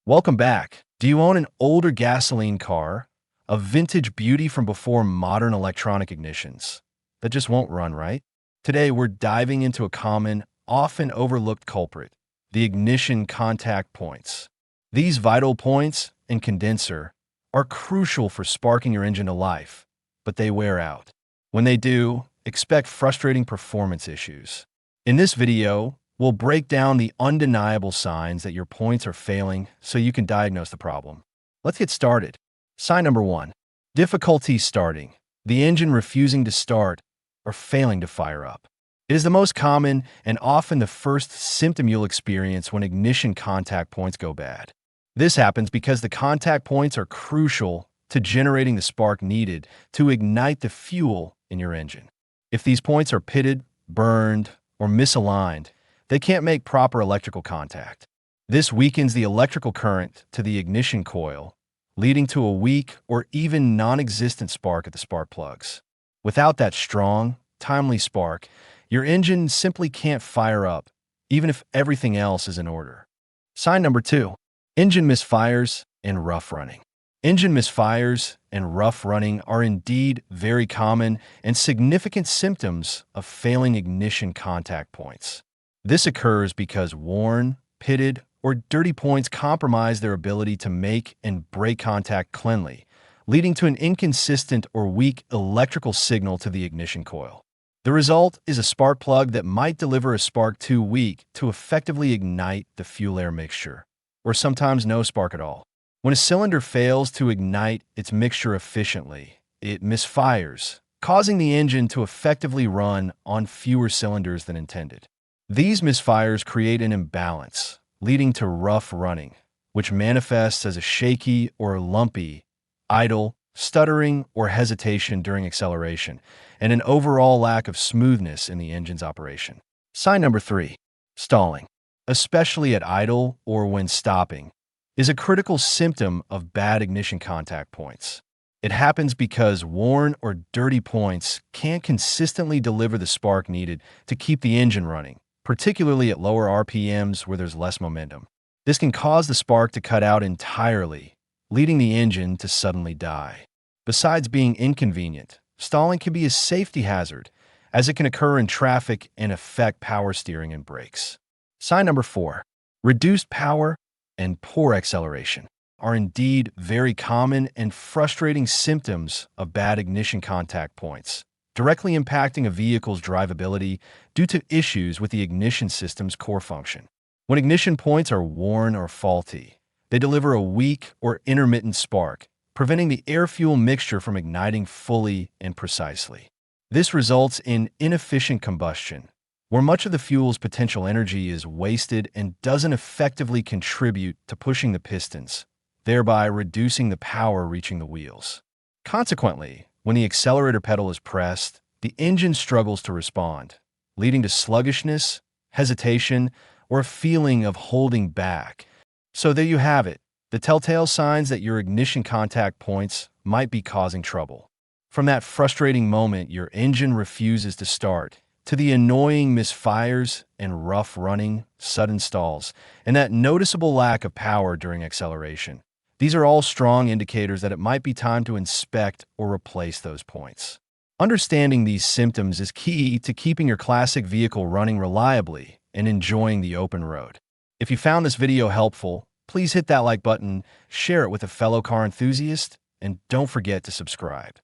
Welcome back. Do you own an older gasoline car, a vintage beauty from before modern electronic ignitions that just won't run right? Today, we're diving into a common, often overlooked culprit, the ignition contact points. These vital points and condenser are crucial for sparking your engine to life, but they wear out. When they do, expect frustrating performance issues. In this video, we'll break down the undeniable signs that your points are failing so you can diagnose the problem. Let's get started. Sign number 1. Difficulty starting. The engine refusing to start or failing to fire up. It is the most common and often the first symptom you'll experience when ignition contact points go bad. This happens because the contact points are crucial to generating the spark needed to ignite the fuel in your engine. If these points are pitted, burned, or misaligned, they can't make proper electrical contact. This weakens the electrical current to the ignition coil, leading to a weak or even non-existent spark at the spark plugs. Without that strong, timely spark, your engine simply can't fire up, even if everything else is in order. Sign number 2. Engine misfires and rough running. Engine misfires and rough running are indeed very common and significant symptoms of failing ignition contact points. This occurs because worn, pitted, or dirty points compromise their ability to make and break contact cleanly, leading to an inconsistent or weak electrical signal to the ignition coil. The result is a spark plug that might deliver a spark too weak to effectively ignite the fuel air mixture, or sometimes no spark at all. When a cylinder fails to ignite its mixture efficiently, it misfires, causing the engine to effectively run on fewer cylinders than intended. These misfires create an imbalance, leading to rough running, which manifests as a shaky or lumpy, idle, stuttering, or hesitation during acceleration, and an overall lack of smoothness in the engine's operation. Sign number 3. Stalling, especially at idle or when stopping, is a critical symptom of bad ignition contact points. It happens because worn or dirty points can't consistently deliver the spark needed to keep the engine running, particularly at lower RPMs where there's less momentum. This can cause the spark to cut out entirely, leading the engine to suddenly die. Besides being inconvenient, stalling can be a safety hazard, as it can occur in traffic and affect power steering and brakes. Sign number 4. Reduced power and poor acceleration are indeed very common and frustrating symptoms of bad ignition contact points, directly impacting a vehicle's drivability due to issues with the ignition system's core function. When ignition points are worn or faulty, they deliver a weak or intermittent spark, preventing the air-fuel mixture from igniting fully and precisely. This results in inefficient combustion, where much of the fuel's potential energy is wasted and doesn't effectively contribute to pushing the pistons, thereby reducing the power reaching the wheels. Consequently, when the accelerator pedal is pressed, the engine struggles to respond, leading to sluggishness, hesitation, or a feeling of holding back. So there you have it, the telltale signs that your ignition contact points might be causing trouble. From that frustrating moment your engine refuses to start, to the annoying misfires and rough running, sudden stalls, and that noticeable lack of power during acceleration. These are all strong indicators that it might be time to inspect or replace those points. Understanding these symptoms is key to keeping your classic vehicle running reliably and enjoying the open road. If you found this video helpful, please hit that like button, share it with a fellow car enthusiast, and don't forget to subscribe.